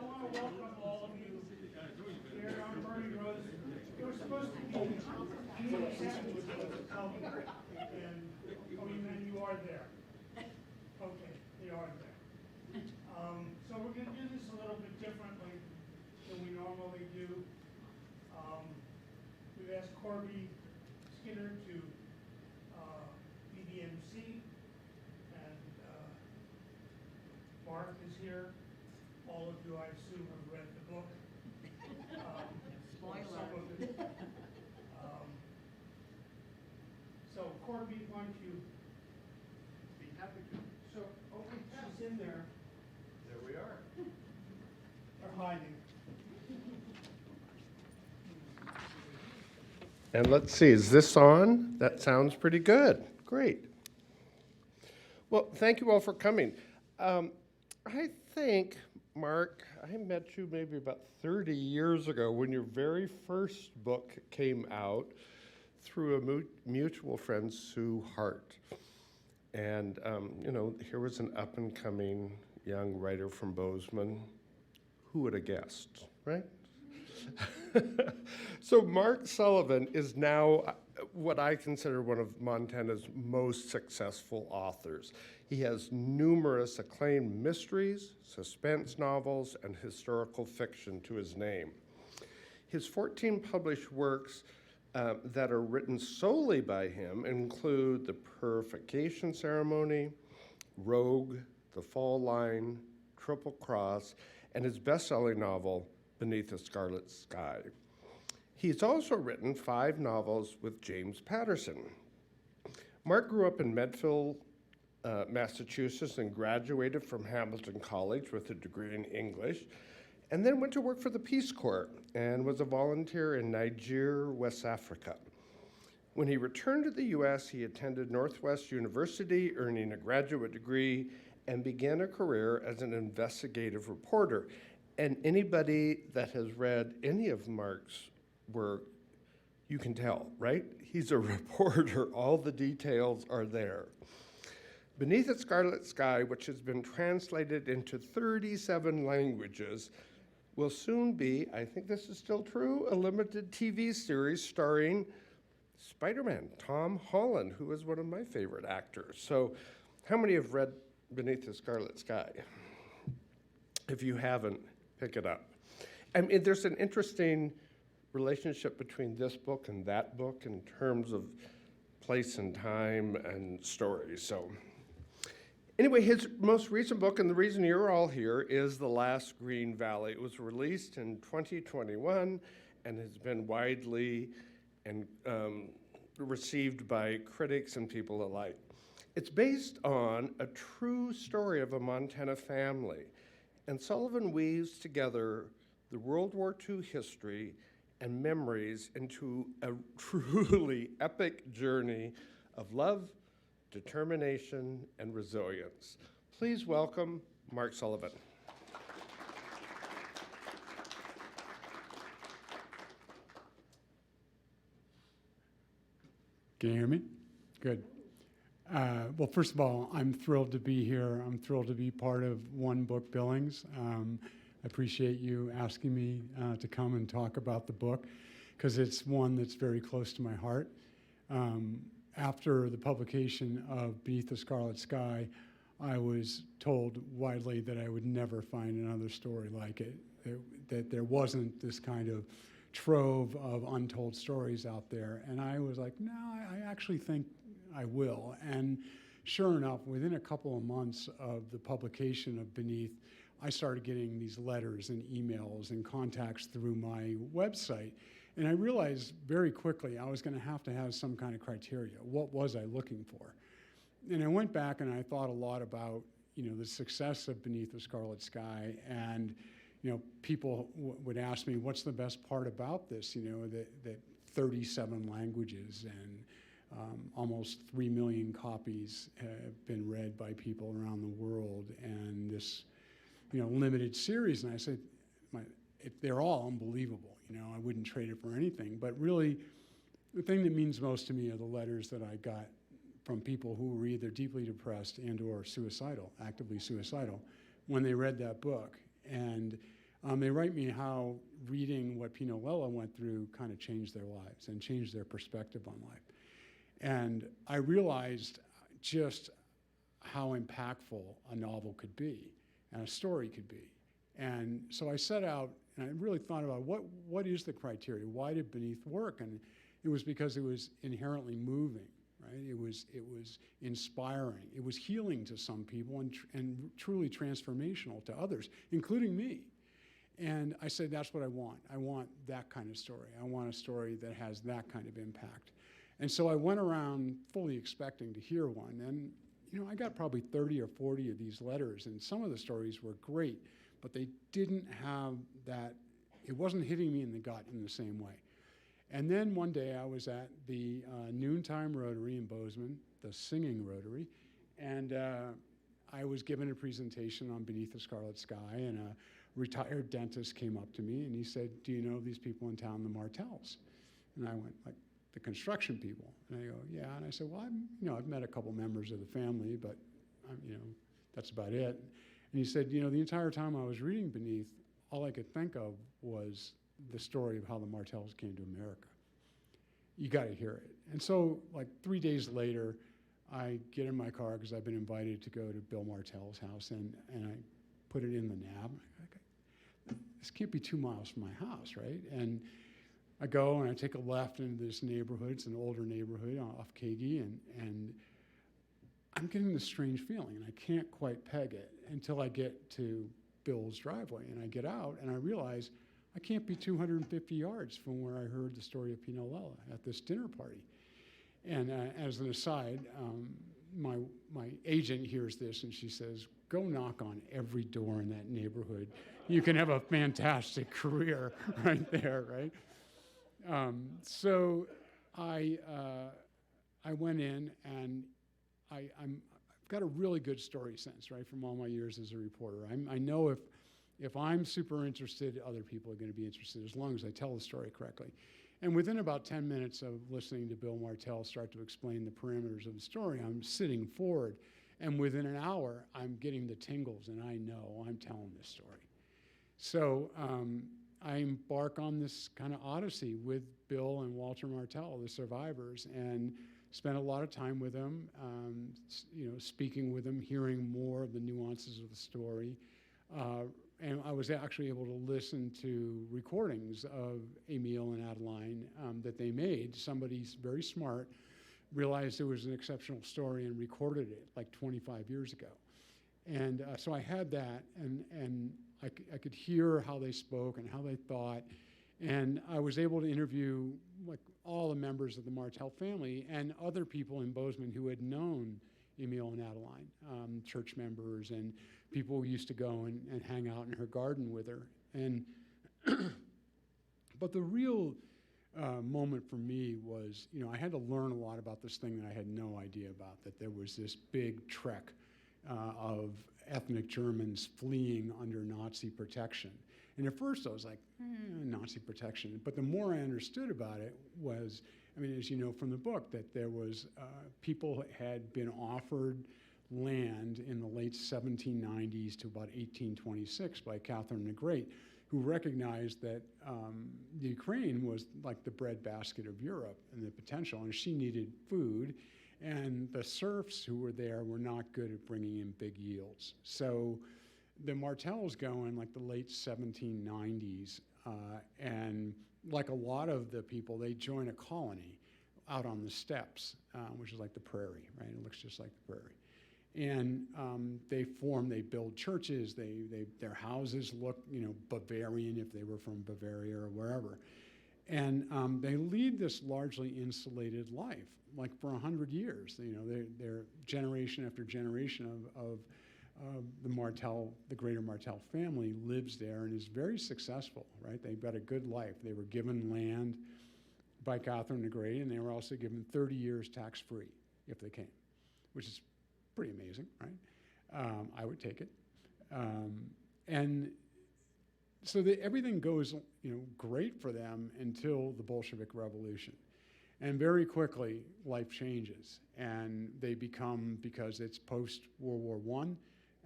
want to welcome all of you here on Bernie Rose. It was supposed to be community sandwich with Calvin, and you are there. Okay, you are there. So we're going to do this a little bit differently than we normally do. We've asked Corby Skinner to be the MC, and Mark is here. All of you, I assume, have read the book. Spoiler. Some of it. So Corby, why don't you? Be happy to. So, okay, she's in there. There we are. They're hiding. And let's see, is this on? That sounds pretty good. Great. Well, thank you all for coming. I think, Mark, I met you maybe about 30 years ago when your very first book came out through a mutual friend, Sue Hart. And, here was an up-and-coming young writer from Bozeman. Who would have guessed, right? So Mark Sullivan is now what I consider one of Montana's most successful authors. He has numerous acclaimed mysteries, suspense novels, and historical fiction to his name. His 14 published works that are written solely by him include The Purification Ceremony, Rogue, The Fall Line, Triple Cross, and his best-selling novel, Beneath the Scarlet Sky. He's also written 5 novels with James Patterson. Mark grew up in Medfield, Massachusetts, and graduated from Hamilton College with a degree in English, and then went to work for the Peace Corps and was a volunteer in Niger, West Africa. When he returned to the US, he attended Northwest University, earning a graduate degree, and began a career as an investigative reporter. And anybody that has read any of Mark's work, you can tell, right? He's a reporter. All the details are there. Beneath the Scarlet Sky, which has been translated into 37 languages, will soon be, I think this is still true, a limited TV series starring Spider-Man, Tom Holland, who is one of my favorite actors. So how many have read Beneath the Scarlet Sky? If you haven't, pick it up. I mean, there's an interesting relationship between this book and that book in terms of place and time and story. So anyway, his most recent book, and the reason you're all here, is The Last Green Valley. It was released in 2021 and has been widely and received by critics and people alike. It's based on a true story of a Montana family, and Sullivan weaves together the World War II history and memories into a truly epic journey of love, determination, and resilience. Please welcome Mark Sullivan. Can you hear me? Good. Well, first of all, I'm thrilled to be here. I'm thrilled to be part of One Book Billings. I appreciate you asking me to come and talk about the book because it's one that's very close to my heart. After the publication of Beneath the Scarlet Sky, I was told widely that I would never find another story like it, that there wasn't this kind of trove of untold stories out there. And I was like, no, I actually think I will. And sure enough, within a couple of months of the publication of Beneath, I started getting these letters and emails and contacts through my website. And I realized very quickly I was going to have some kind of criteria. What was I looking for? And I went back and I thought a lot about, the success of Beneath the Scarlet Sky. And, people would ask me, what's the best part about this? That 37 languages and almost 3 million copies have been read by people around the world. And this, limited series. And I said, if they're all unbelievable, I wouldn't trade it for anything. But really, the thing that means most to me are the letters that I got from people who were either deeply depressed and or suicidal, actively suicidal, when they read that book. And they write me how reading what Pino Lella went through kind of changed their lives and changed their perspective on life. And I realized just how impactful a novel could be and a story could be. And so I set out and I really thought about what is the criteria? Why did Beneath work? And it was because it was inherently moving, right? It was inspiring. It was healing to some people and truly transformational to others, including me. And I said, that's what I want. I want that kind of story. I want a story that has that kind of impact. And so I went around fully expecting to hear one. And, you know, I got probably 30 or 40 of these letters, and some of the stories were great, but they didn't have that, it wasn't hitting me in the gut in the same way. And then one day I was at the Noontime Rotary in Bozeman, the singing Rotary, and I was given a presentation on Beneath the Scarlet Sky, and a retired dentist came up to me and he said, do you know these people in town, the Martells? And I went, like, the construction people? And I go, yeah. And I said, well, I've met a couple members of the family, but that's about it. And he said, the entire time I was reading Beneath, all I could think of was the story of how the Martells came to America. You got to hear it. And so, like 3 days later, I get in my car because I've been invited to go to Bill Martell's house, and I put it in the nav. This can't be 2 miles from my house, right? And I go and I take a left into this neighborhood. It's an older neighborhood off Kagi, and I'm getting this strange feeling, and I can't quite peg it until I get to Bill's driveway. And I get out, and I realize I can't be 250 yards from where I heard the story of Pino Lella at this dinner party. And as an aside, my agent hears this, and she says, go knock on every door in that neighborhood. You can have a fantastic career right there, right? So I went in, and I've got a really good story sense, right, from all my years as a reporter. I know if I'm super interested, other people are going to be interested, as long as I tell the story correctly. And within about 10 minutes of listening to Bill Martell start to explain the parameters of the story, I'm sitting forward, and within an hour, I'm getting the tingles, and I know I'm telling this story. So I embark on this kind of odyssey with Bill and Walter Martell, the survivors, and spent a lot of time with them, speaking with them, hearing more of the nuances of the story. And I was actually able to listen to recordings of Emil and Adeline that they made. Somebody very smart realized it was an exceptional story and recorded it like 25 years ago. And so I had that, and I could hear how they spoke and how they thought. And I was able to interview like all the members of the Martell family and other people in Bozeman who had known Emil and Adeline, church members and people who used to go and hang out in her garden with her. And but the real moment for me was, I had to learn a lot about this thing that I had no idea about, that there was this big trek of ethnic Germans fleeing under Nazi protection. And at first I was like, Nazi protection. But the more I understood about it was, as you know from the book, that there was people had been offered land in the late 1790s to about 1826 by Catherine the Great, who recognized that the Ukraine was like the breadbasket of Europe and the potential, and she needed food, and the serfs who were there were not good at bringing in big yields. So the Martells go in like the late 1790s, and like a lot of the people, they join a colony out on the steppes, which is like the prairie, right? It looks just like the prairie. And they build churches, their houses look, Bavarian if they were from Bavaria or wherever. And they lead this largely insulated life, like for 100 years. They're generation after generation of the greater Martell family lives there and is very successful, right? They've got a good life. They were given land by Catherine the Great, and they were also given 30 years tax-free if they came, which is pretty amazing, right? I would take it. And so everything goes, great for them until the Bolshevik Revolution. And very quickly, life changes, and they become, because it's post-World War I,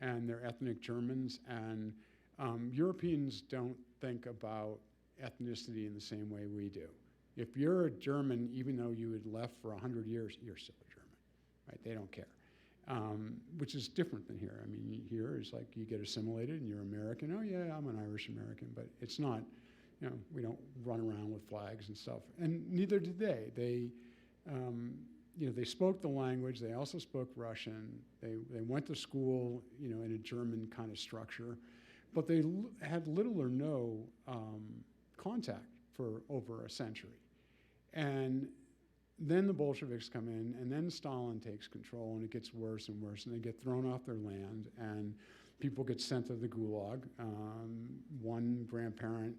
and they're ethnic Germans, and Europeans don't think about ethnicity in the same way we do. If you're a German, even though you had left for 100 years, you're still a German, right? They don't care, which is different than here. I mean, here is like you get assimilated and you're American. Oh yeah, I'm an Irish American, but it's not, you know, we don't run around with flags and stuff. And neither did they. They, you know, they spoke the language. They also spoke Russian. They went to school, you know, in a German kind of structure, but they had little or no contact for over a century. And then the Bolsheviks come in, and then Stalin takes control, and it gets worse and worse, and they get thrown off their land, and people get sent to the Gulag. One grandparent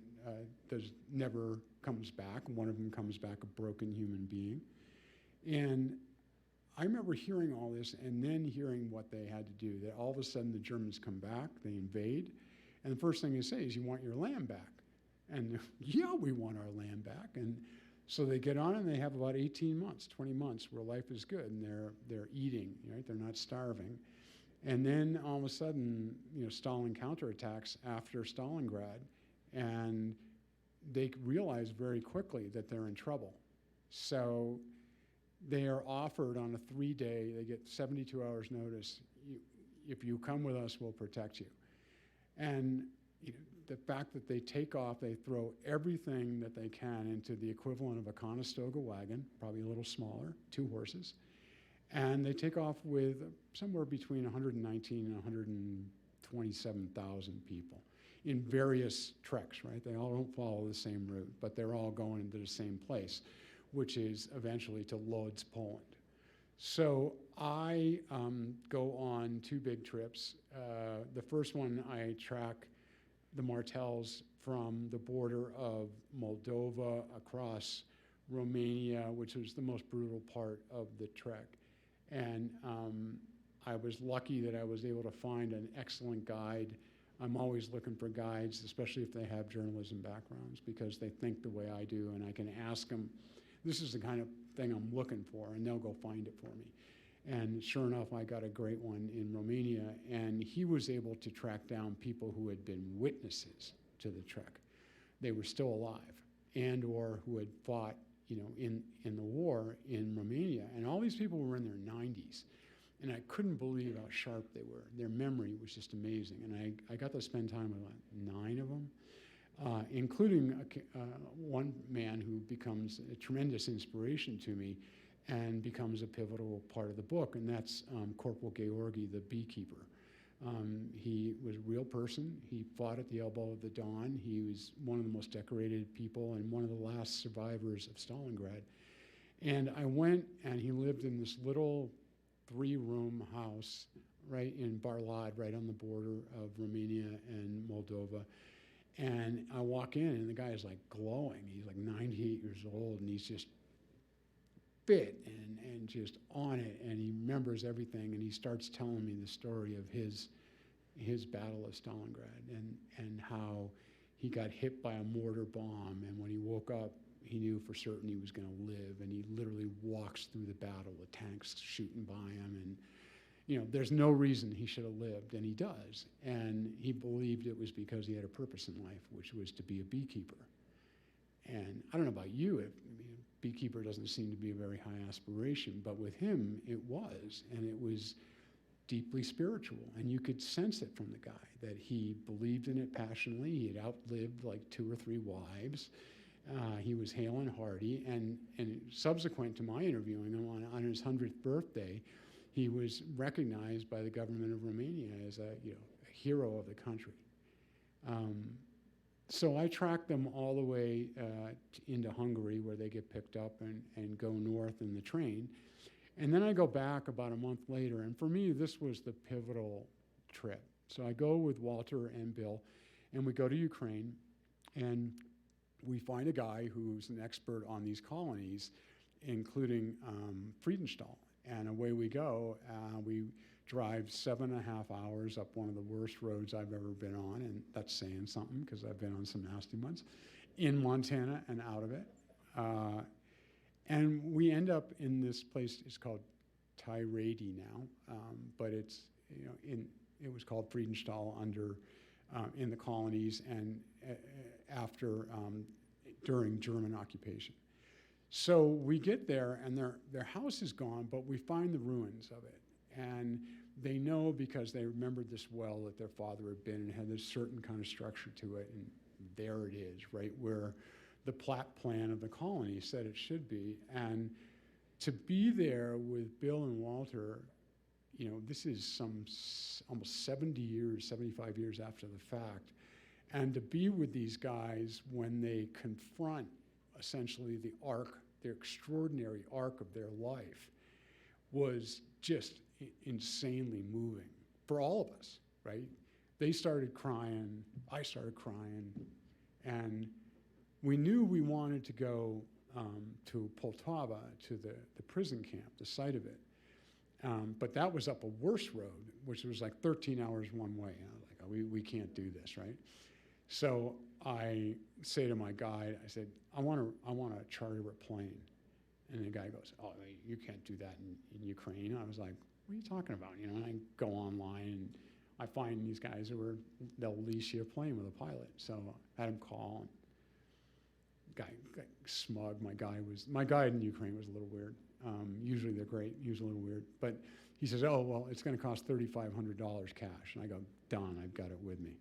never comes back. One of them comes back a broken human being. And I remember hearing all this and then hearing what they had to do, that all of a sudden the Germans come back, they invade, and the first thing they say is, you want your land back? And yeah, we want our land back. And so they get on and they have about 18 months, 20 months where life is good and they're eating, right? They're not starving. And then all of a sudden, you know, Stalin counterattacks after Stalingrad, and they realize very quickly that they're in trouble. So they are offered on a 3-day, they get 72 hours notice, if you come with us, we'll protect you. And you know, the fact that they take off, they throw everything that they can into the equivalent of a Conestoga wagon, probably a little smaller, 2 horses, and they take off with somewhere between 119 and 127,000 people in various treks, right? They all don't follow the same route, but they're all going to the same place, which is eventually to Lodz, Poland. So I go on 2 big trips. The first one, I track the Martels from the border of Moldova across Romania, which was the most brutal part of the trek. And I was lucky that I was able to find an excellent guide. I'm always looking for guides, especially if they have journalism backgrounds, because they think the way I do, and I can ask them, this is the kind of thing I'm looking for, and they'll go find it for me. And sure enough, I got a great one in Romania, and he was able to track down people who had been witnesses to the trek. They were still alive, and or who had fought, you know, in the war in Romania. And all these people were in their 90s. And I couldn't believe how sharp they were. Their memory was just amazing. And I got to spend time with like 9 of them, including one man who becomes a tremendous inspiration to me and becomes a pivotal part of the book, and that's Corporal Georgie, the Beekeeper. He was a real person. He fought at the elbow of the dawn. He was one of the most decorated people and one of the last survivors of Stalingrad. And I went, and he lived in this little 3-room house right in Barlad, right on the border of Romania and Moldova. And I walk in, and the guy is like glowing. He's like 98 years old, and he's just fit and just on it, and he remembers everything, and he starts telling me the story of his battle of Stalingrad and how he got hit by a mortar bomb, and when he woke up, he knew for certain he was going to live, and he literally walks through the battle with tanks shooting by him, and you know, there's no reason he should have lived, and he does. And he believed it was because he had a purpose in life, which was to be a beekeeper. And I don't know about you, beekeeper doesn't seem to be a very high aspiration, but with him, it was, and it was deeply spiritual. And you could sense it from the guy, that he believed in it passionately. He had outlived like 2 or 3 wives. He was hale and hearty, and subsequent to my interviewing him on his 100th birthday, he was recognized by the government of Romania as a hero of the country. So I tracked them all the way into Hungary, where they get picked up and go north in the train. And then I go back about a month later, and for me, this was the pivotal trip. So I go with Walter and Bill, and we go to Ukraine, and we find a guy who's an expert on these colonies, including Friedenstahl. And away we go. We drive 7.5 hours up one of the worst roads I've ever been on, and that's saying something because I've been on some nasty ones, in Montana and out of it. And we end up in this place. It's called Tyrady now, but it's, it was called Friedenstahl under in the colonies and after during German occupation. So we get there, and their house is gone, but we find the ruins of it. And they know, because they remembered this well that their father had been, and had this certain kind of structure to it, and there it is, right where the plat plan of the colony said it should be. And to be there with Bill and Walter, this is almost 70 years, 75 years after the fact, and to be with these guys when they confront essentially the extraordinary arc of their life, was just insanely moving for all of us, right? They started crying, I started crying, and we knew we wanted to go to Poltava, to the prison camp, the site of it. But that was up a worse road, which was like 13 hours one way. And I was like, oh, we can't do this, right? So I say to my guide, I said, I want to charter a plane. And the guy goes, oh, you can't do that in Ukraine. I was like, what are you talking about? And I go online and I find these guys they'll lease you a plane with a pilot. So I had him call, and guy smug. My guide in Ukraine was a little weird. Usually they're great, usually a little weird. But he says, oh, well, it's going to cost $3,500 cash. And I go, done, I've got it with me.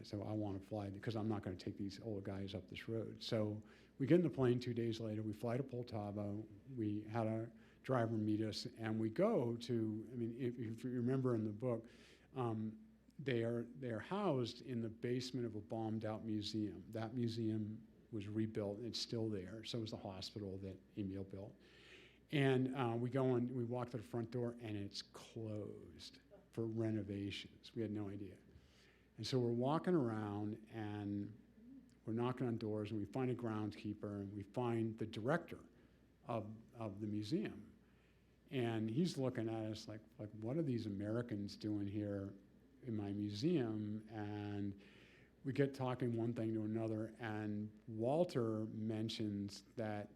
So I want to fly, because I'm not going to take these old guys up this road. So we get in the plane 2 days later. We fly to Poltava. We had a driver meet us, and we go to, if you remember in the book, they're housed in the basement of a bombed-out museum. That museum was rebuilt, and it's still there. So was the hospital that Emil built. And we go in, we walk to the front door, and it's closed for renovations. We had no idea. And so we're walking around, and we're knocking on doors, and we find a groundskeeper, and we find the director of the museum. And he's looking at us like, what are these Americans doing here in my museum? And we get talking one thing to another, and Walter mentions that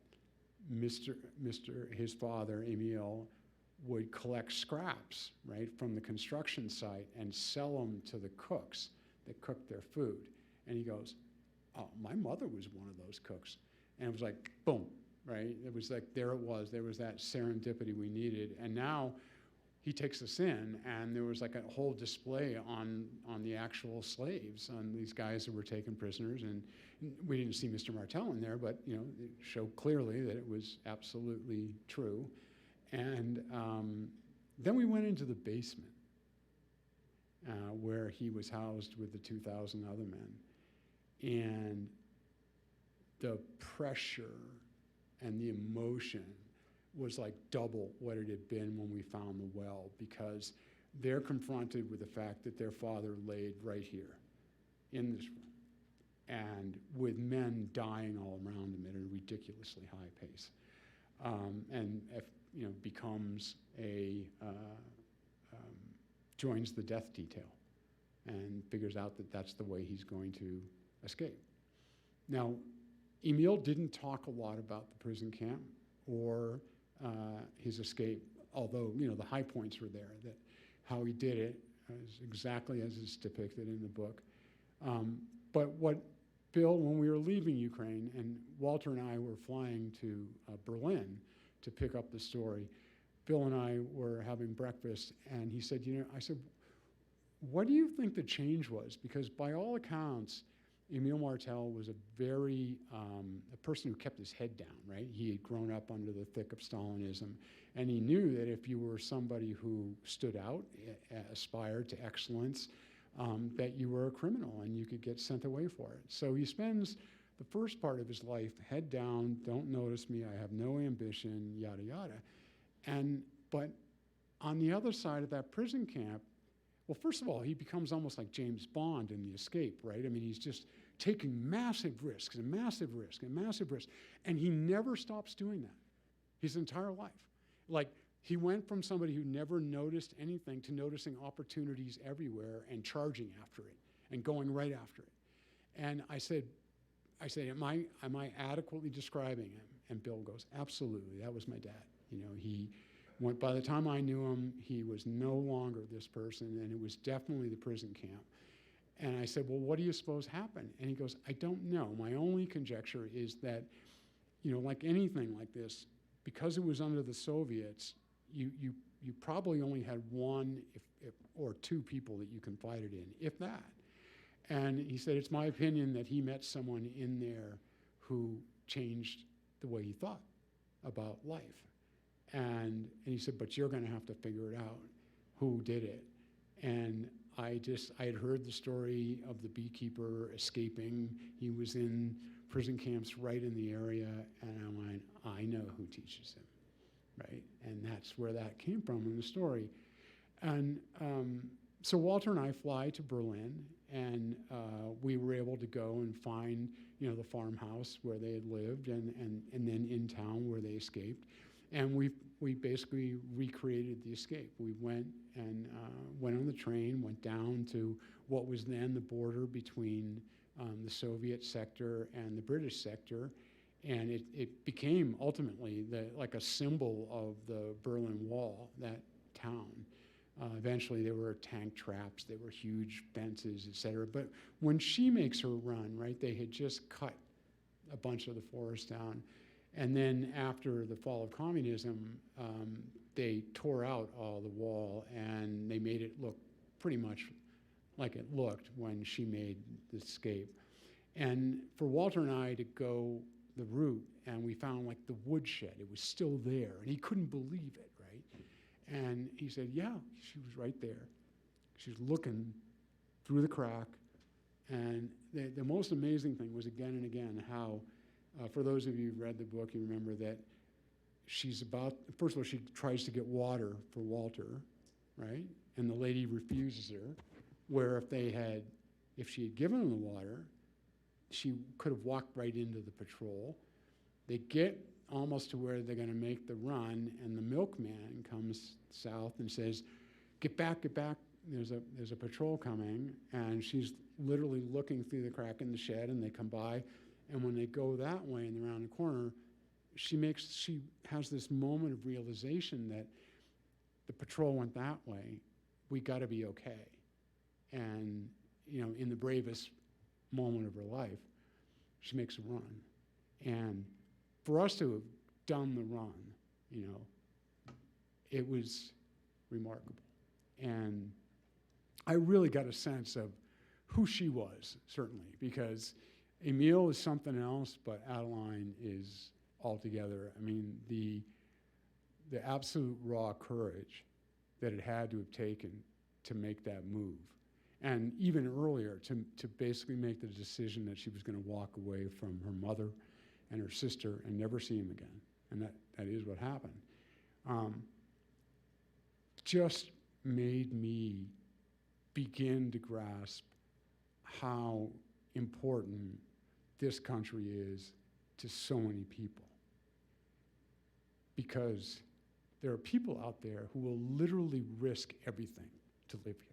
his father, Emil, would collect scraps, right, from the construction site and sell them to the cooks that cooked their food. And he goes, oh, my mother was one of those cooks. And it was like, boom, right? It was like, there it was. There was that serendipity we needed. And now he takes us in, and there was like a whole display on the actual slaves, on these guys that were taken prisoners. And we didn't see Mr. Martel in there, but it showed clearly that it was absolutely true. And then we went into the basement where he was housed with the 2,000 other men. And the pressure and the emotion was like double what it had been when we found the well, because they're confronted with the fact that their father laid right here in this room, and with men dying all around him at a ridiculously high pace. And becomes joins the death detail and figures out that that's the way he's going to escape. Now, Emil didn't talk a lot about the prison camp or his escape, although the high points were there, that how he did it is exactly as is depicted in the book. But what Bill, when we were leaving Ukraine, and Walter and I were flying to Berlin to pick up the story, Bill and I were having breakfast, and he said, I said, what do you think the change was? Because by all accounts, Emil Martel was a person who kept his head down, right? He had grown up under the thick of Stalinism, and he knew that if you were somebody who stood out, aspired to excellence, that you were a criminal and you could get sent away for it. So he spends the first part of his life head down, don't notice me, I have no ambition, yada, yada. But on the other side of that prison camp, well, first of all, he becomes almost like James Bond in The Escape, right? He's just taking massive risks and massive risk and massive risk. And he never stops doing that his entire life. Like, he went from somebody who never noticed anything to noticing opportunities everywhere and charging after it and going right after it. And I said, am I adequately describing him? And Bill goes, absolutely, that was my dad. You know, he went, by the time I knew him, he was no longer this person, and it was definitely the prison camp. And I said, well, what do you suppose happened? And he goes, I don't know. My only conjecture is that, you know, like anything like this, because it was under the Soviets, you probably only had one or two people that you confided in, if that. And he said, it's my opinion that he met someone in there who changed the way he thought about life. And he said, but you're going to have to figure it out, who did it. And I had heard the story of the Beekeeper escaping. He was in prison camps right in the area, and I went, I know who teaches him, right? And that's where that came from in the story. And so Walter and I fly to Berlin, and we were able to go and find, you know, the farmhouse where they had lived, and then in town where they escaped. And we basically recreated the escape. We went on the train, went down to what was then the border between the Soviet sector and the British sector, and it became ultimately like a symbol of the Berlin Wall, that town. Eventually there were tank traps, there were huge fences, et cetera. But when she makes her run, right, they had just cut a bunch of the forest down. And then after the fall of communism, they tore out all the wall, and they made it look pretty much like it looked when she made the escape. And for Walter and I to go the route, and we found like the woodshed, it was still there, and he couldn't believe it, right? And he said, yeah, she was right there. She was looking through the crack. And the most amazing thing was, again and again, how, for those of you who've read the book, you remember that first of all, she tries to get water for Walter, right? And the lady refuses her, where if she had given him the water, she could have walked right into the patrol. They get almost to where they're going to make the run, and the milkman comes south and says, get back, there's a patrol coming. And she's literally looking through the crack in the shed, and they come by, and when they go that way and around the corner, she has this moment of realization that the patrol went that way, we got to be okay. And, you know, in the bravest moment of her life, she makes a run. And for us to have done the run, you know, it was remarkable. And I really got a sense of who she was, certainly, because Emile is something else, but Adeline is altogether. I mean, the absolute raw courage that it had to have taken to make that move. And even earlier, to basically make the decision that she was going to walk away from her mother and her sister and never see him again. And that is what happened. Just made me begin to grasp how important this country is to so many people. Because there are people out there who will literally risk everything to live here.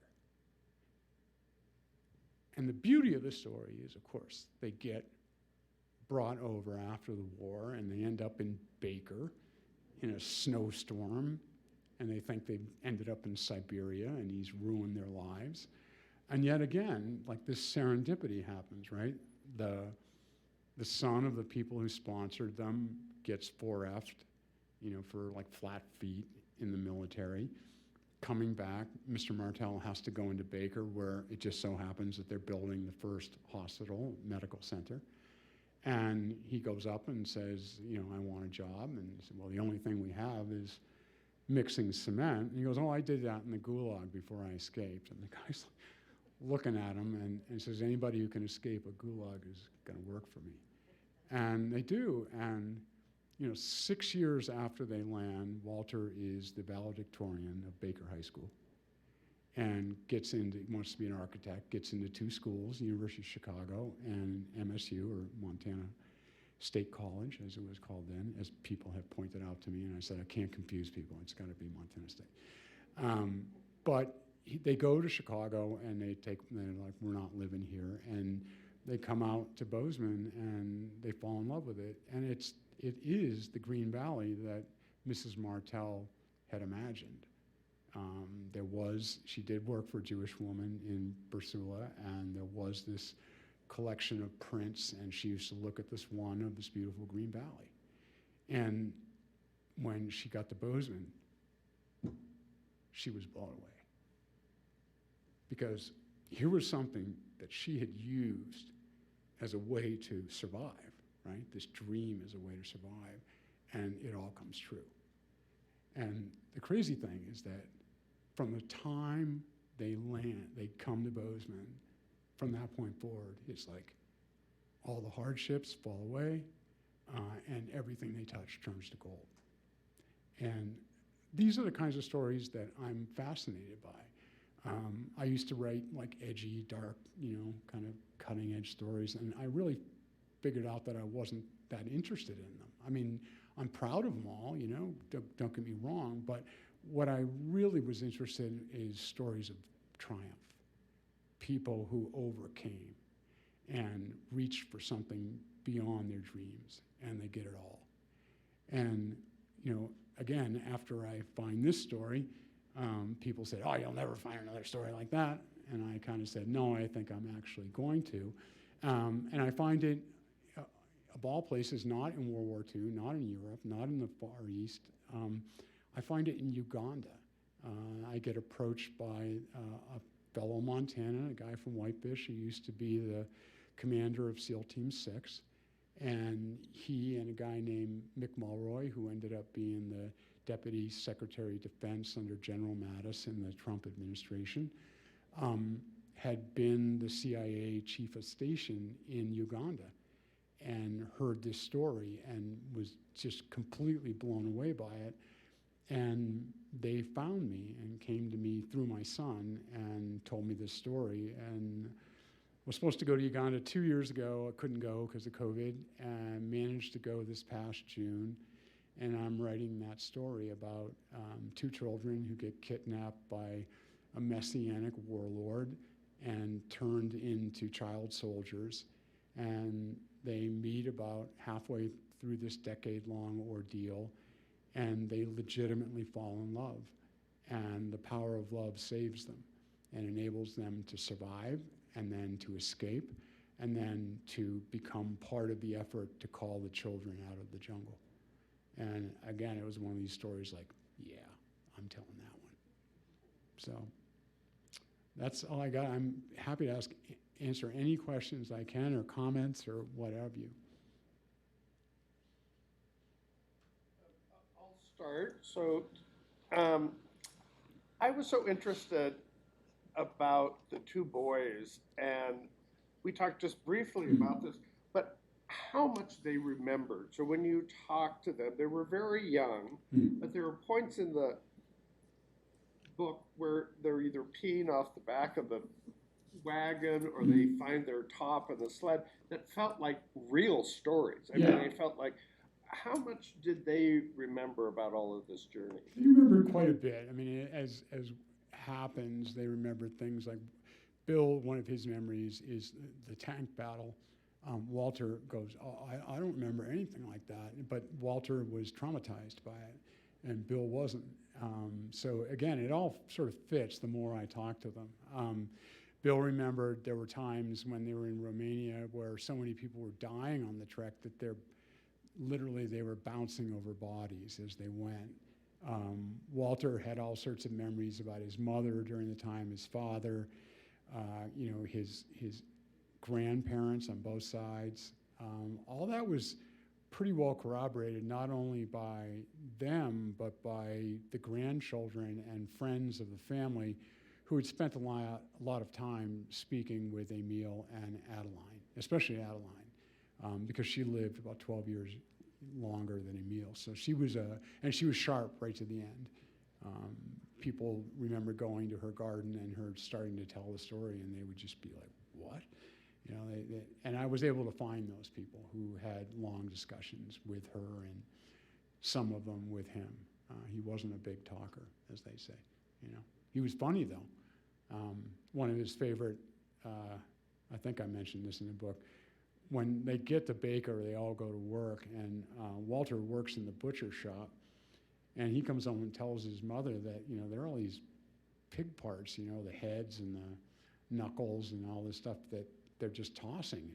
And the beauty of the story is, of course, they get brought over after the war, and they end up in Baker in a snowstorm, and they think they've ended up in Siberia, and he's ruined their lives. And yet again, like this serendipity happens, right? The son of the people who sponsored them gets 4F'd, you know, for like flat feet in the military. Coming back, Mr. Martell has to go into Baker, where it just so happens that they're building the first hospital, medical center. And he goes up and says, you know, I want a job. And he said, well, the only thing we have is mixing cement. And he goes, oh, I did that in the Gulag before I escaped. And the guy's looking at him and says, anybody who can escape a Gulag is going to work for me. And they do. And, you know, 6 years after they land, Walter is the valedictorian of Baker High School and wants to be an architect, gets into two schools, University of Chicago and MSU, or Montana State College, as it was called then, as people have pointed out to me. And I said, I can't confuse people. It's got to be Montana State. But they go to Chicago, and they're like, we're not living here. And they come out to Bozeman, and they fall in love with it. And it is the Green Valley that Mrs. Martell had imagined. She did work for a Jewish woman in Bersula, and there was this collection of prints, and she used to look at this one of this beautiful Green Valley. And when she got to Bozeman, she was blown away. Because here was something that she had used as a way to survive, right? This dream as a way to survive, and it all comes true. And the crazy thing is that from the time they come to Bozeman, from that point forward, it's like all the hardships fall away, and everything they touch turns to gold. And these are the kinds of stories that I'm fascinated by. I used to write like edgy, dark, kind of cutting edge stories, and I really figured out that I wasn't that interested in them. I mean, I'm proud of them all, don't get me wrong, but what I really was interested in is stories of triumph, people who overcame and reached for something beyond their dreams, and they get it all. And, again, after I find this story, people said, oh, you'll never find another story like that. And I kind of said, no, I think I'm actually going to. And I find it, of all places, not in World War II, not in Europe, not in the Far East. I find it in Uganda. I get approached by a fellow Montanan, a guy from Whitefish, who used to be the commander of SEAL Team 6. And he and a guy named Mick Mulroy, who ended up being the Deputy Secretary of Defense under General Mattis in the Trump administration, had been the CIA chief of station in Uganda and heard this story and was just completely blown away by it. And they found me and came to me through my son and told me this story. And was supposed to go to Uganda 2 years ago. I couldn't go because of COVID, and managed to go this past June. And I'm writing that story about 2 children who get kidnapped by a messianic warlord and turned into child soldiers. And they meet about halfway through this decade-long ordeal, and they legitimately fall in love. And the power of love saves them and enables them to survive, and then to escape, and then to become part of the effort to call the children out of the jungle. And again, it was one of these stories like, yeah, I'm telling that one. So that's all I got. I'm happy to answer any questions I can, or comments, or what have you. I'll start. So I was so interested about the 2 boys, and we talked just briefly about this, but how much they remembered. So when you talked to them, they were very young, but there were points in the book where they're either peeing off the back of the wagon or they find their top in the sled that felt like real stories. I mean, it felt like, how much did they remember about all of this journey? They remembered quite a bit. I mean, as happens, they remember things like Bill, one of his memories is the tank battle. Walter goes, oh, I don't remember anything like that. But Walter was traumatized by it, and Bill wasn't. So again, it all sort of fits the more I talk to them. Bill remembered there were times when they were in Romania where so many people were dying on the trek that they were bouncing over bodies as they went. Walter had all sorts of memories about his mother during the time, his father, his grandparents on both sides. All that was pretty well corroborated, not only by them, but by the grandchildren and friends of the family who had spent a lot of time speaking with Emil and Adeline, especially Adeline, because she lived about 12 years longer than Emil. So she was and she was sharp right to the end. People remember going to her garden and her starting to tell the story, and they would just be like, what? And I was able to find those people who had long discussions with her, and some of them with him. He wasn't a big talker, as they say. He was funny though. One of his favorite, I think I mentioned this in the book, when they get to Baker, they all go to work, and Walter works in the butcher shop, and he comes home and tells his mother that, there are all these pig parts, the heads and the knuckles and all this stuff that they're just tossing,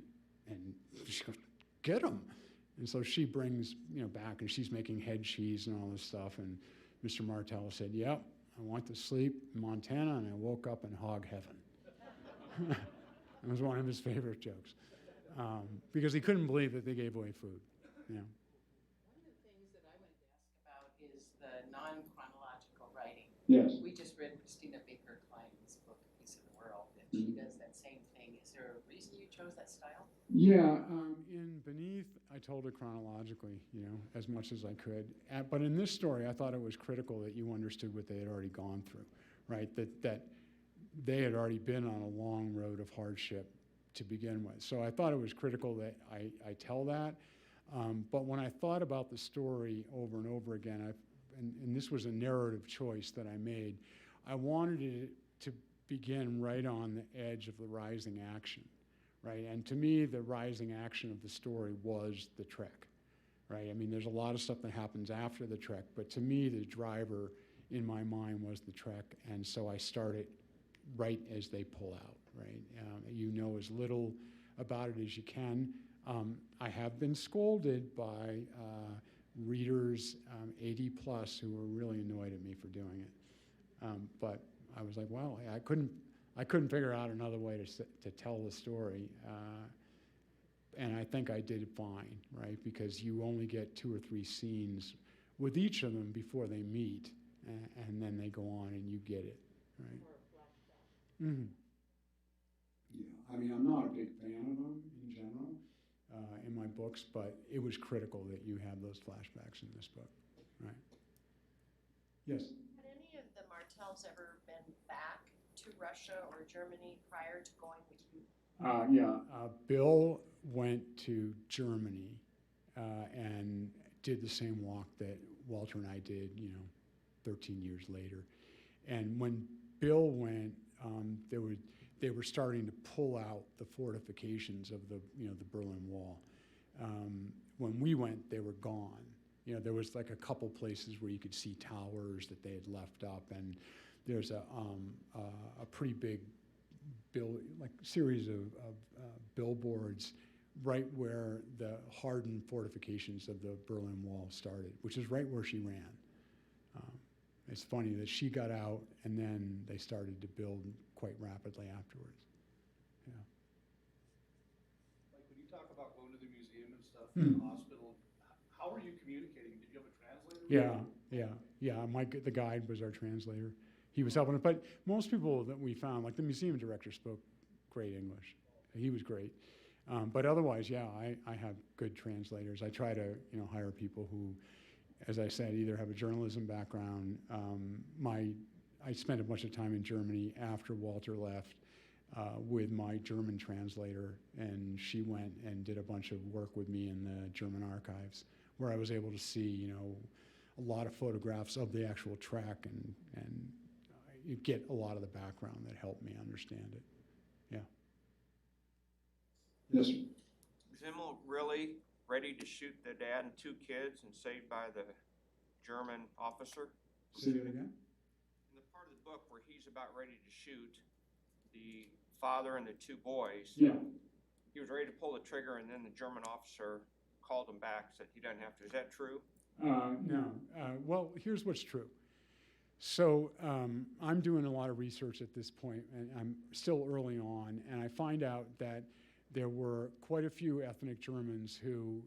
and she goes, get them. And so she brings, back, and she's making head cheese and all this stuff, and Mr. Martell said, yep, I went to sleep in Montana, and I woke up in hog heaven. It was one of his favorite jokes. Because he couldn't believe that they gave away food. One of the things that I wanted to ask about is the non-chronological writing. Yes. We just read Christina Baker Klein's book, Peace of the World, and she does that same thing. Is there a reason you chose that style? Yeah, in Beneath, I told it chronologically, as much as I could. But in this story, I thought it was critical that you understood what they had already gone through, right? That they had already been on a long road of hardship to begin with. So I thought it was critical that I tell that. But when I thought about the story over and over again, and this was a narrative choice that I made, I wanted it to begin right on the edge of the rising action, right? And to me, the rising action of the story was the trek, right? I mean, there's a lot of stuff that happens after the trek, but to me, the driver in my mind was the trek, and so I started right as they pull out, right? As little about it as you can. I have been scolded by readers 80 plus who were really annoyed at me for doing it. But I was like, well, I couldn't figure out another way to tell the story. And I think I did fine, right? Because you only get 2 or 3 scenes with each of them before they meet, and then they go on and you get it, right? Mm-hmm. Yeah, I mean, I'm not a big fan of them in general in my books, but it was critical that you have those flashbacks in this book, right? Yes? Had any of the Martells ever been back to Russia or Germany prior to going with you? Bill went to Germany and did the same walk that Walter and I did, 13 years later. And when Bill went, they were starting to pull out the fortifications of the Berlin Wall. When we went, they were gone. There was like a couple places where you could see towers that they had left up, and there's a pretty big series of billboards right where the hardened fortifications of the Berlin Wall started, which is right where she ran. It's funny that she got out and then they started to build quite rapidly afterwards. Yeah. Like when you talk about going to the museum and stuff, the hospital, how are you communicating? Did you have a translator? Yeah. The guide was our translator. He was helping us, but most people that we found, like the museum director, spoke great English. He was great. But otherwise, I have good translators. I try to, hire people who, as I said, either have a journalism background. I spent a bunch of time in Germany after Walter left with my German translator, and she went and did a bunch of work with me in the German archives, where I was able to see, a lot of photographs of the actual track and you get a lot of the background that helped me understand it. Yeah. Yes, sir. Was Himmel really ready to shoot the dad and 2 kids and saved by the German officer? Say that again? In the part of the book where he's about ready to shoot the father and the 2 boys, Yeah. he was ready to pull the trigger, and then the German officer called him back, said he doesn't have to. Is that true? No. Well, here's what's true. So I'm doing a lot of research at this point, and I'm still early on, and I find out that there were quite a few ethnic Germans who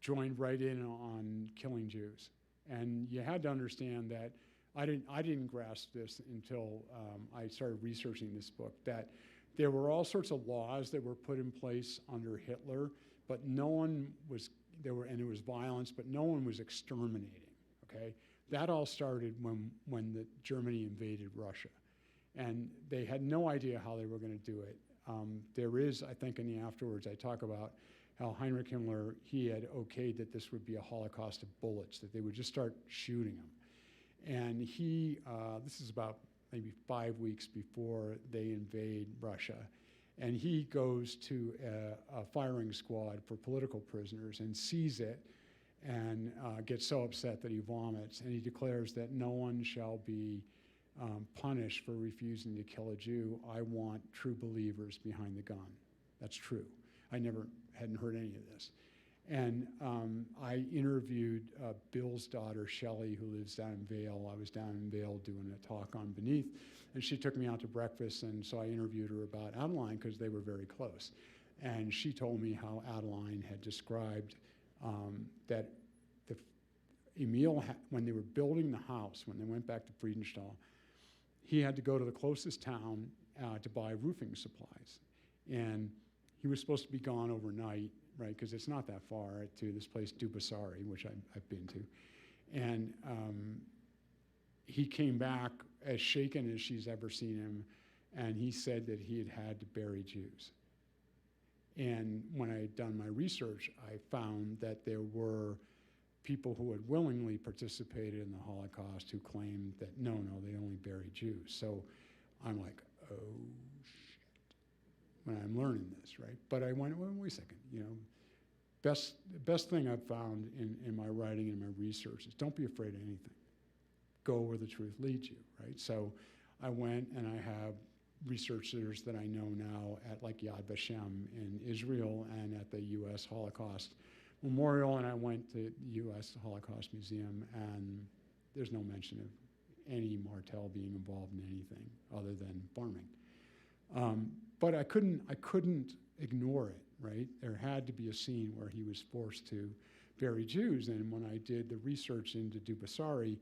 joined right in on killing Jews. And you had to understand that I didn't grasp this until I started researching this book, that there were all sorts of laws that were put in place under Hitler, but no one was, and there was violence, but no one was exterminating, okay? That all started when Germany invaded Russia. And they had no idea how they were going to do it. There is, I think in the afterwards, I talk about how Heinrich Himmler, he had okayed that this would be a holocaust of bullets, that they would just start shooting them. And this is about maybe 5 weeks before they invade Russia. And he goes to a firing squad for political prisoners and sees it and gets so upset that he vomits. And he declares that no one shall be punished for refusing to kill a Jew. I want true believers behind the gun. That's true. I hadn't heard any of this. And I interviewed Bill's daughter, Shelley, who lives down in Vail. I was down in Vail doing a talk on Beneath, and she took me out to breakfast, and so I interviewed her about Adeline because they were very close. And she told me how Adeline had described that Emil, when they were building the house, when they went back to Friedenstahl, he had to go to the closest town to buy roofing supplies. And he was supposed to be gone overnight, right, because it's not that far to this place, Dubasari, which I've been to. And he came back as shaken as she's ever seen him, and he said that he had to bury Jews. And when I had done my research, I found that there were people who had willingly participated in the Holocaust who claimed that, no, they only buried Jews. So I'm like, oh, shit, when I'm learning this, right? But I went, well, wait a second, best thing I've found in my writing and my research is don't be afraid of anything. Go where the truth leads you, right? So I went and I have researchers that I know now at like Yad Vashem in Israel and at the U.S. Holocaust Memorial, and I went to the U.S. Holocaust Museum, and there's no mention of any Martel being involved in anything other than farming. But I couldn't ignore it, right? There had to be a scene where he was forced to bury Jews, and when I did the research into Dubasari,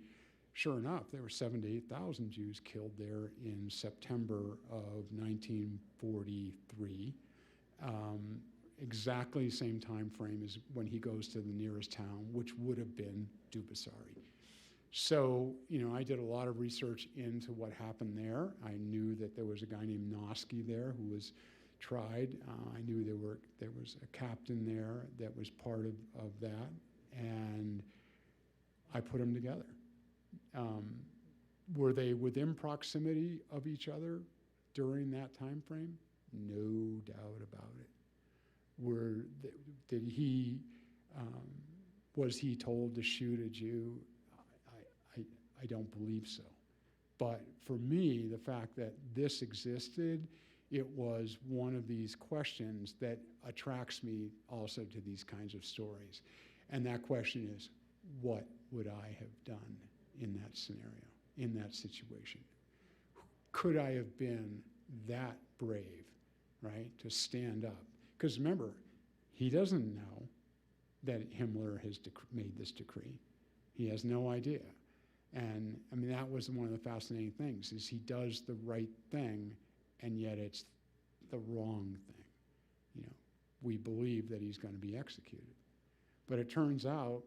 sure enough, there were 7,000 to 8,000 Jews killed there in September of 1943. Exactly the same time frame as when he goes to the nearest town, which would have been Dubasari. So, I did a lot of research into what happened there. I knew that there was a guy named Noski there who was tried. I knew there was a captain there that was part of that, and I put them together. Were they within proximity of each other during that time frame? No doubt about it. Was he told to shoot a Jew? I don't believe so. But for me, the fact that this existed, it was one of these questions that attracts me also to these kinds of stories. And that question is, what would I have done in that scenario, in that situation? Could I have been that brave, right, to stand up? Because remember, he doesn't know that Himmler has made this decree. He has no idea. And I mean, that was one of the fascinating things, is he does the right thing, and yet it's the wrong thing. We believe that he's going to be executed. But it turns out,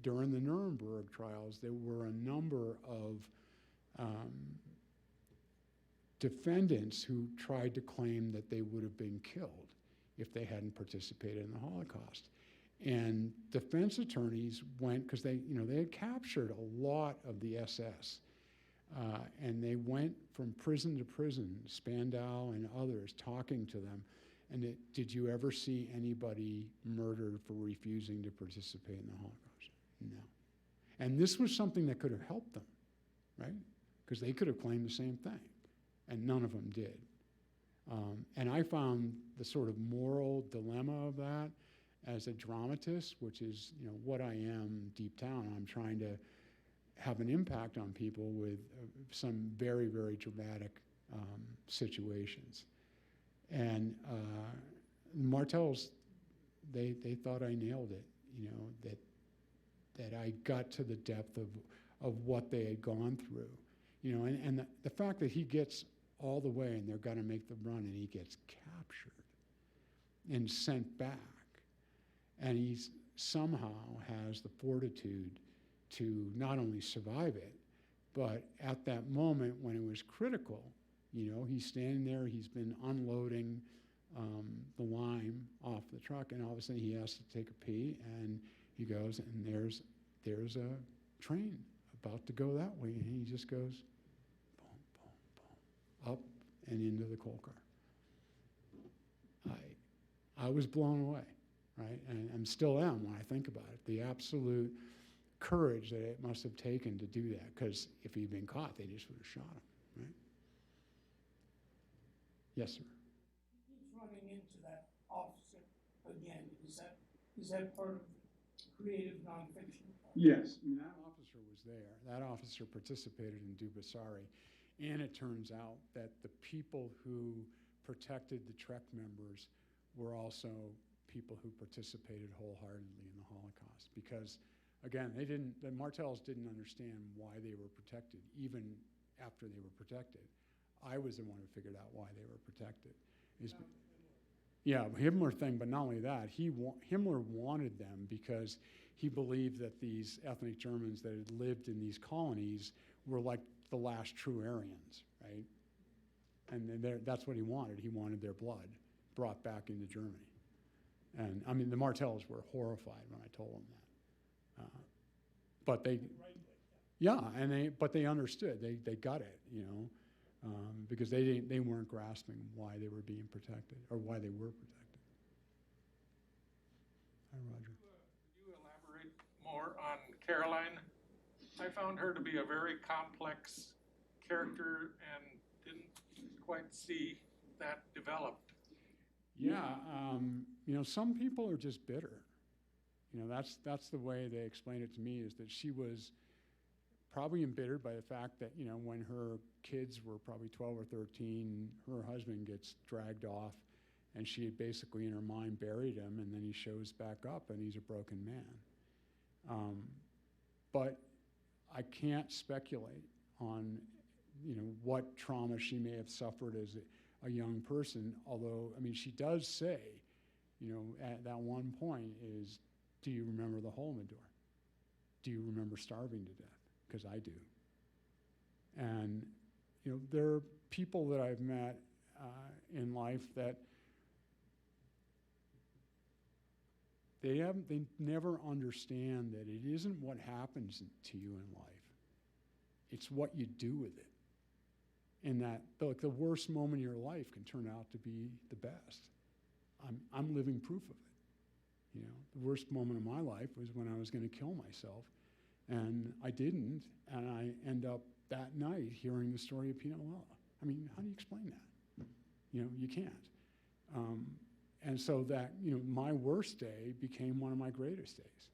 during the Nuremberg trials, there were a number of defendants who tried to claim that they would have been killed if they hadn't participated in the Holocaust. And defense attorneys went, because they had captured a lot of the SS, and they went from prison to prison, Spandau and others, talking to them. And did you ever see anybody murdered for refusing to participate in the Holocaust? No. And this was something that could have helped them, right? Because they could have claimed the same thing, and none of them did. And I found the sort of moral dilemma of that as a dramatist, which is what I am deep down. I'm trying to have an impact on people with some very, very dramatic situations. And Martels, they thought I nailed it, that I got to the depth of what they had gone through. And the fact that he gets all the way and they're going to make the run and he gets captured and sent back, and he somehow has the fortitude to not only survive it, but at that moment when it was critical, he's standing there, he's been unloading the lime off the truck, and all of a sudden he has to take a pee, and he goes, and there's a train about to go that way, and he just goes boom, boom, boom, up and into the coal car. I was blown away, right? And still am when I think about it. The absolute courage that it must have taken to do that, because if he'd been caught, they just would have shot him, right? Yes, sir. He keeps running into that officer again. Is that part of creative nonfiction? Yes. And that officer was there. That officer participated in Dubasari. And it turns out that the people who protected the Trek members were also people who participated wholeheartedly in the Holocaust. Because, again, the Martells didn't understand why they were protected, even after they were protected. I was the one who figured out why they were protected. Yeah, Himmler thing, but not only that, Himmler wanted them because he believed that these ethnic Germans that had lived in these colonies were like the last true Aryans, right? And that's what he wanted. He wanted their blood brought back into Germany. And I mean, the Martells were horrified when I told them that. But they, yeah, but they understood. They got it, you know. Because they weren't grasping why they were being protected or why they were protected. Hi, Roger. Could you elaborate more on Caroline? I found her to be a very complex character and didn't quite see that developed. Yeah, you know, some people are just bitter. You know, that's the way they explained it to me, is that she was probably embittered by the fact that, you know, when her kids were probably 12 or 13, her husband gets dragged off, and she had basically in her mind buried him, and then he shows back up and he's a broken man. But I can't speculate on, you know, what trauma she may have suffered as a young person, although, I mean, she does say, you know, at that one point is, do you remember the hole in the door? Do you remember starving to death? Because I do. And, you know, there are people that I've met in life that they never understand that it isn't what happens to you in life. It's what you do with it. And that, like, the worst moment of your life can turn out to be the best. I'm living proof of it. You know, the worst moment of my life was when I was going to kill myself. And I didn't, and I end up that night hearing the story of Peanut Lella. I mean, how do you explain that? You know, you can't. And so that, you know, my worst day became one of my greatest days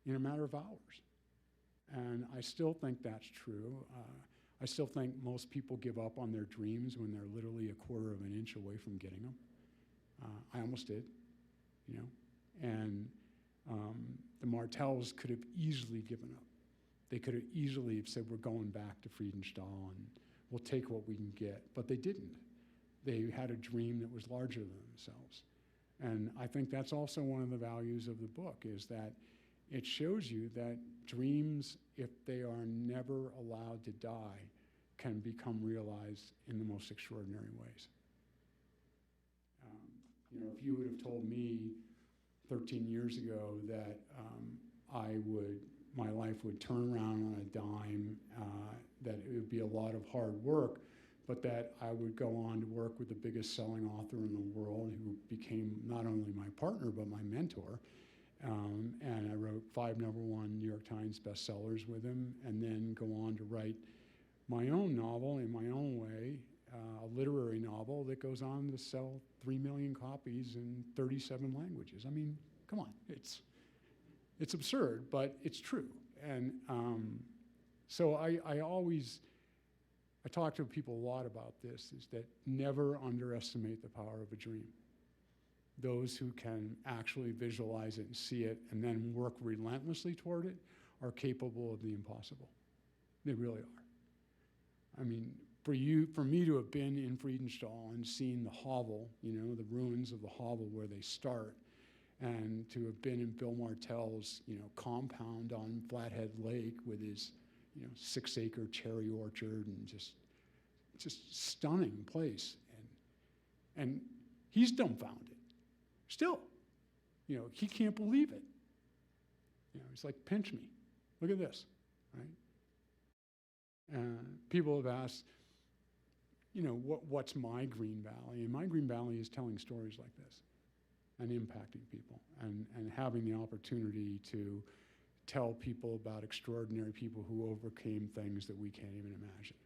in a matter of hours. And I still think that's true. I still think most people give up on their dreams when they're literally a quarter of an inch away from getting them. I almost did, you know, and the Martells could have easily given up. They could have easily have said, we're going back to Friedenstahl and we'll take what we can get, but they didn't. They had a dream that was larger than themselves. And I think that's also one of the values of the book, is that it shows you that dreams, if they are never allowed to die, can become realized in the most extraordinary ways. You know, if you would have told me 13 years ago that my life would turn around on a dime, that it would be a lot of hard work, but that I would go on to work with the biggest selling author in the world, who became not only my partner, but my mentor. And I wrote 5 #1 New York Times bestsellers with him, and then go on to write my own novel in my own way, a literary novel that goes on to sell 3 million copies in 37 languages. I mean, come on, it's absurd, but it's true. And so I talk to people a lot about this, is that never underestimate the power of a dream. Those who can actually visualize it and see it and then work relentlessly toward it are capable of the impossible. They really are. I mean, for me to have been in Friedenstahl and seen the hovel, you know, the ruins of the hovel where they start, and to have been in Bill Martell's, you know, compound on Flathead Lake with his, you know, 6-acre cherry orchard, and just stunning place. And he's dumbfounded. Still, you know, he can't believe it. You know, he's like, pinch me. Look at this, right? People have asked, you know, what's my Green Valley? And my Green Valley is telling stories like this. and impacting people and having the opportunity to tell people about extraordinary people who overcame things that we can't even imagine.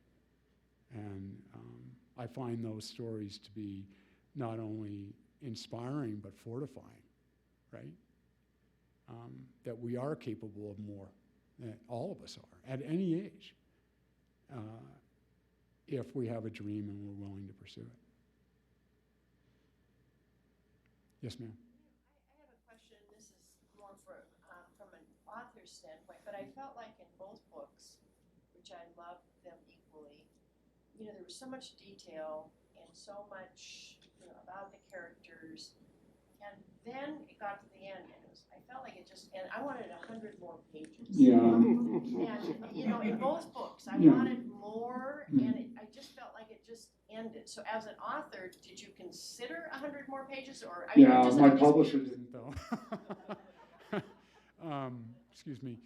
And I find those stories to be not only inspiring but fortifying, right? That we are capable of more, that all of us are, at any age, if we have a dream and we're willing to pursue it. Yes, ma'am. I have a question. This is more from an author's standpoint, but I felt like in both books, which I loved them equally, you know, there was so much detail and so much, you know, about the characters, and then it got to the end, and I felt like it just, and I wanted 100 more pages. Yeah. And, you know, in both books, I wanted more, and I just felt like it just ended. So as an author, did you consider 100 more pages, or? I mean, just my at this publisher point- didn't, though. Excuse me.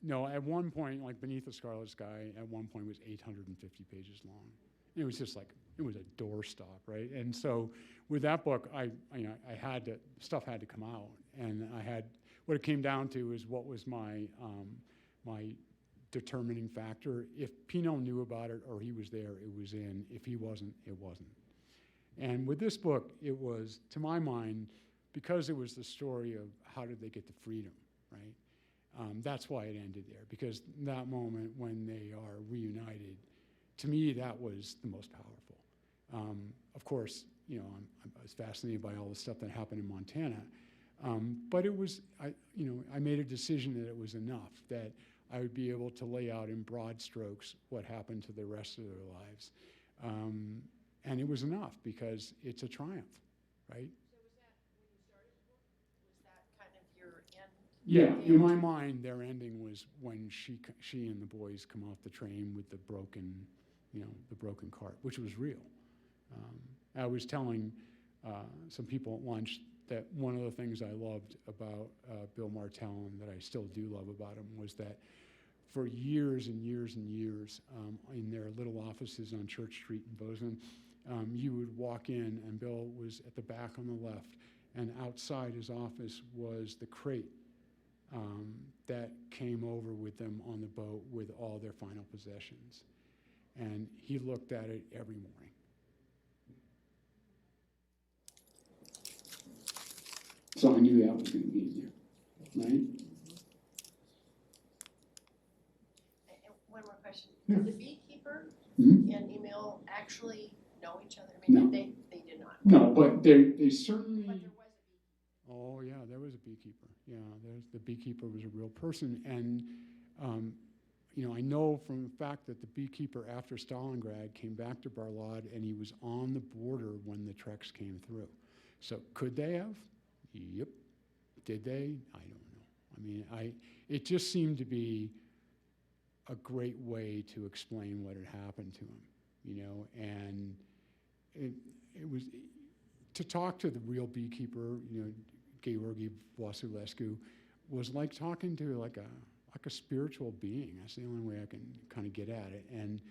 No, at one point, like Beneath the Scarlet Sky, at one point was 850 pages long. It was just like, it was a doorstop, right? And so with that book, stuff had to come out. And what it came down to is what was my determining factor. If Pino knew about it or he was there, it was in. If he wasn't, it wasn't. And with this book, it was, to my mind, because it was the story of how did they get to freedom, right? That's why it ended there, because that moment when they are reunited, to me, that was the most powerful. Of course, you know, I was fascinated by all the stuff that happened in Montana, but it was, I made a decision that it was enough, that I would be able to lay out in broad strokes what happened to the rest of their lives. And it was enough because it's a triumph, right? So was that, when you started the book, was that kind of your end? Yeah, in my mind, their ending was when she and the boys come off the train with the broken cart, which was real. I was telling some people at lunch that one of the things I loved about Bill Martell, and that I still do love about him, was that for years and years and years, in their little offices on Church Street in Bozeman, you would walk in and Bill was at the back on the left, and outside his office was the crate that came over with them on the boat with all their final possessions. And he looked at it every morning. So I knew that was going to be there, right? And one more question. Did the Beekeeper and Emil actually know each other? I mean, No. they did not. No, but they certainly... But there was a Beekeeper. Oh, yeah, there was a Beekeeper. Yeah, the Beekeeper was a real person. And, I know from the fact that the Beekeeper, after Stalingrad, came back to Barlad, and he was on the border when the Treks came through. So could they have? Yep. Did they? I don't know. I mean, it just seemed to be a great way to explain what had happened to him, and it was, to talk to the real Beekeeper, Georgie Vasilescu, was like talking to like a spiritual being. That's the only way I can kind of get at it. And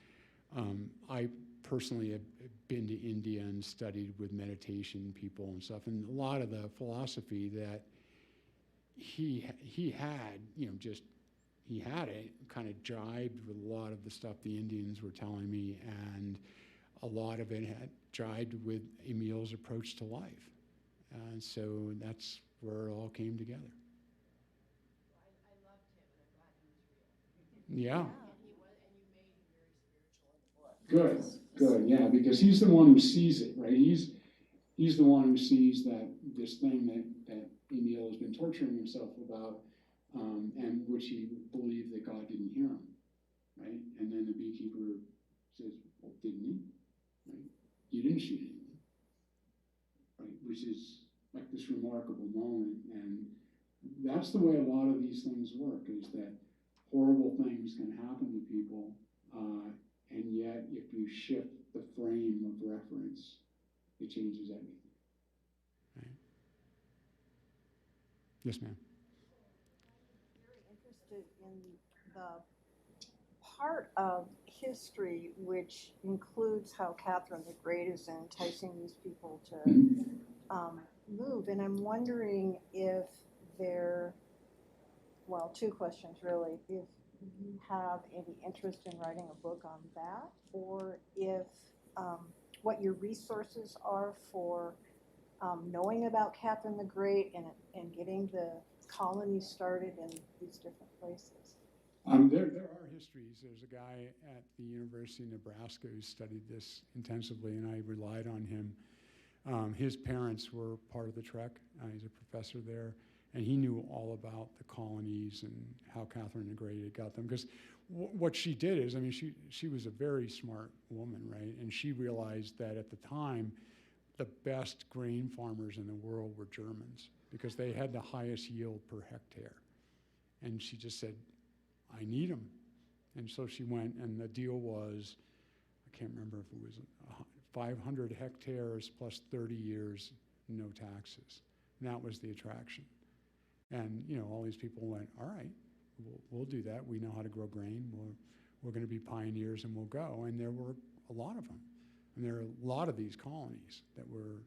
I personally have been to India and studied with meditation people and stuff, and a lot of the philosophy that he had, he had it kind of jibed with a lot of the stuff the Indians were telling me, and a lot of it had jibed with Emil's approach to life. And so that's where it all came together. I loved him, and I'm glad he was real. Yeah. And you made him very spiritual in the book. Good, yeah, because he's the one who sees it, right? He's the one who sees that this thing that Emil has been torturing himself about, and which he believed that God didn't hear him, right? And then the Beekeeper says, well, didn't he? Right? You didn't shoot anyone, right? Which is like this remarkable moment, and that's the way a lot of these things work, is that horrible things can happen to people, and yet if you shift the frame of reference, it changes everything. Right? Yes, ma'am. I'm very interested in the part of history which includes how Catherine the Great is enticing these people to move. And I'm wondering if there, well, two questions really. If you have any interest in writing a book on that, or if what your resources are for knowing about Catherine the Great and getting the colony started in these different places. There are histories. There's a guy at the University of Nebraska who studied this intensively, and I relied on him. His parents were part of the Trek. He's a professor there, and he knew all about the colonies and how Catherine the Great had got them. Because what she did is, I mean, she was a very smart woman, right? And she realized that at the time, the best grain farmers in the world were Germans because they had the highest yield per hectare. And she just said, I need them. And so she went, and the deal was, I can't remember if it was 500 hectares plus 30 years, no taxes. And that was the attraction. And, you know, all these people went, all right, we'll do that. We know how to grow grain. We're going to be pioneers, and we'll go. And there were a lot of them. And there are a lot of these colonies that were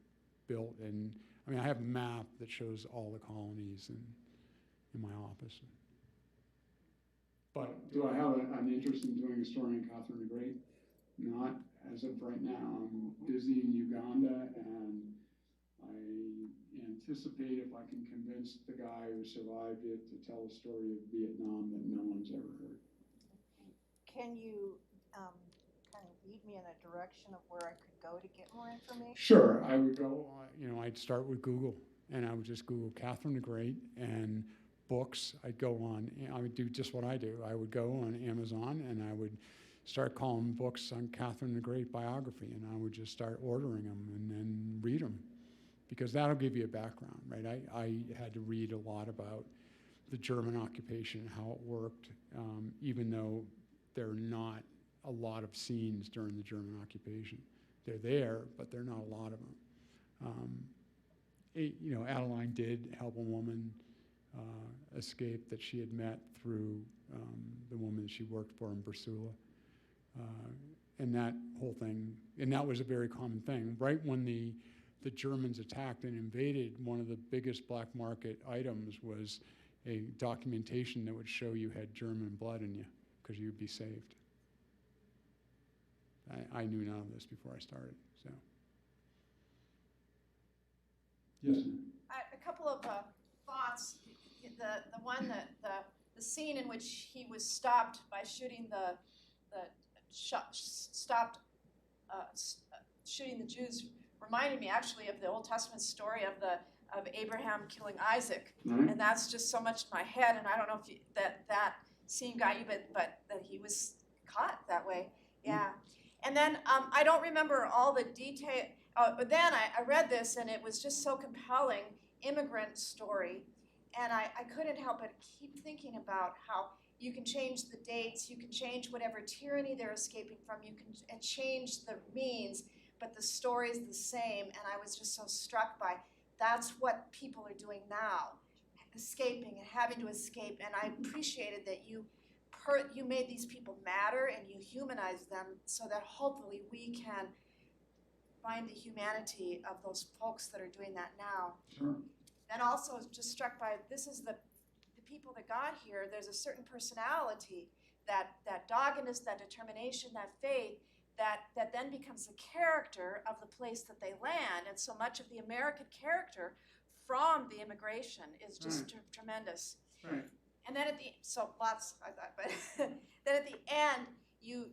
built. And, I mean, I have a map that shows all the colonies in my office. But do I have an interest in doing a story on Catherine the Great? Not as of right now. I'm busy in Uganda, and I anticipate if I can convince the guy who survived it to tell the story of Vietnam that no one's ever heard. Can you kind of lead me in a direction of where I could go to get more information? Sure, I would go, I'd start with Google, and I would just Google Catherine the Great and books. I'd go on, I would do just what I do. I would go on Amazon, and I would start calling books on Catherine the Great biography, and I would just start ordering them and then read them, because that'll give you a background, right? I had to read a lot about the German occupation, how it worked, even though there are not a lot of scenes during the German occupation. They're there, but there are not a lot of them. Adeline did help a woman escape that she had met through the woman that she worked for in Bursula. And that whole thing, and that was a very common thing. Right when the Germans attacked and invaded, one of the biggest black market items was a documentation that would show you had German blood in you, because you'd be saved. I knew none of this before I started, so. Yes, ma'am. A couple of thoughts. The one that the scene in which he was stopped by shooting shooting the Jews reminded me actually of the Old Testament story of Abraham killing Isaac, Right. and that's just so much in my head. And I don't know if that scene got you, but that he was caught that way. Yeah. And then I don't remember all the detail. But then I read this, and it was just so compelling, immigrant story. And I couldn't help but keep thinking about how you can change the dates, you can change whatever tyranny they're escaping from, you can change the means, but the story is the same. And I was just so struck by that's what people are doing now, escaping and having to escape. And I appreciated that you made these people matter and you humanized them so that hopefully we can find the humanity of those folks that are doing that now. Sure. And also I was just struck by this is the people that got here. There's a certain personality, that doggedness, that determination, that faith, that then becomes the character of the place that they land. And so much of the American character from the immigration is just tremendous. Right. And then lots I thought, but then at the end, you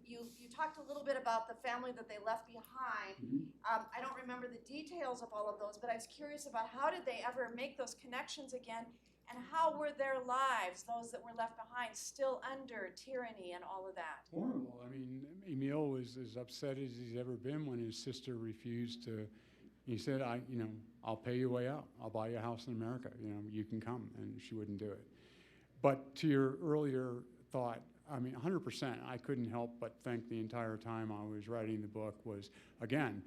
talked a little bit about the family that they left behind. Mm-hmm. I don't remember the details of all of those, but I was curious about how did they ever make those connections again, and how were their lives, those that were left behind, still under tyranny and all of that? Horrible. I mean, Emil was as upset as he's ever been when his sister refused to. He said, I'll pay your way out. I'll buy you a house in America. You can come. And she wouldn't do it. But to your earlier thought, I mean, 100%, I couldn't help but think the entire time I was writing the book was, again,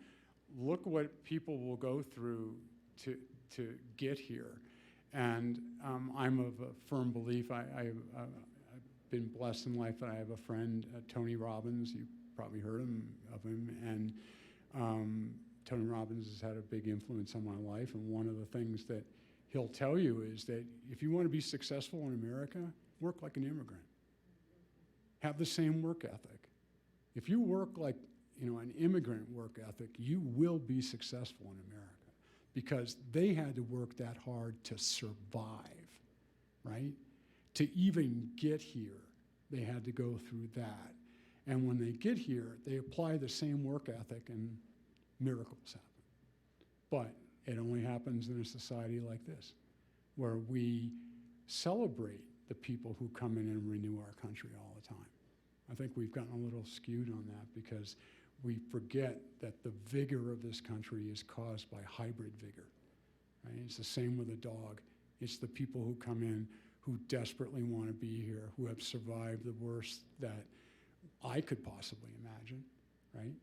look what people will go through to get here. And I'm of a firm belief. I've been blessed in life that I have a friend, Tony Robbins. You probably heard of him. And Tony Robbins has had a big influence on my life, and one of the things that he'll tell you is that if you want to be successful in America, work like an immigrant. Have the same work ethic. If you work like, an immigrant work ethic, you will be successful in America, because they had to work that hard to survive, right? To even get here, they had to go through that. And when they get here, they apply the same work ethic and miracles happen. But it only happens in a society like this, where we celebrate the people who come in and renew our country all the time. I think we've gotten a little skewed on that because we forget that the vigor of this country is caused by hybrid vigor. Right? It's the same with a dog. It's the people who come in who desperately want to be here, who have survived the worst that I could possibly imagine, right?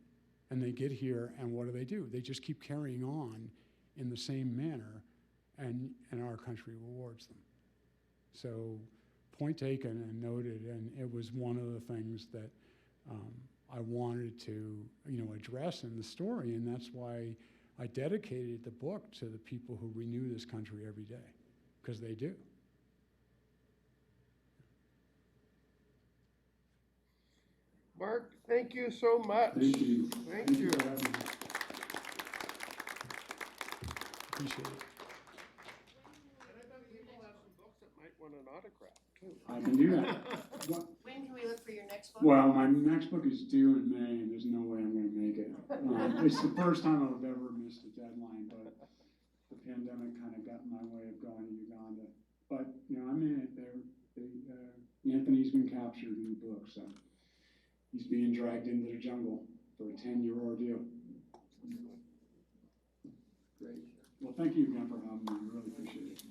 And they get here, and what do? They just keep carrying on in the same manner, and our country rewards them. So, point taken and noted, and it was one of the things that I wanted to, address in the story, and that's why I dedicated the book to the people who renew this country every day, because they do. Mark, thank you so much. Thank you. Thank you. For having me. Appreciate it. And I bet people have some books that might want an autograph, too. I can do that. When can we look for your next book? Well, my next book is due in May, and there's no way I'm going to make it. It's the first time I've ever missed a deadline, but the pandemic kind of got in my way of going to Uganda. But, I'm in it there. Anthony's been captured in the book, so he's being dragged into the jungle for a 10-year ordeal. Great. Well, thank you again for having me. I really appreciate it.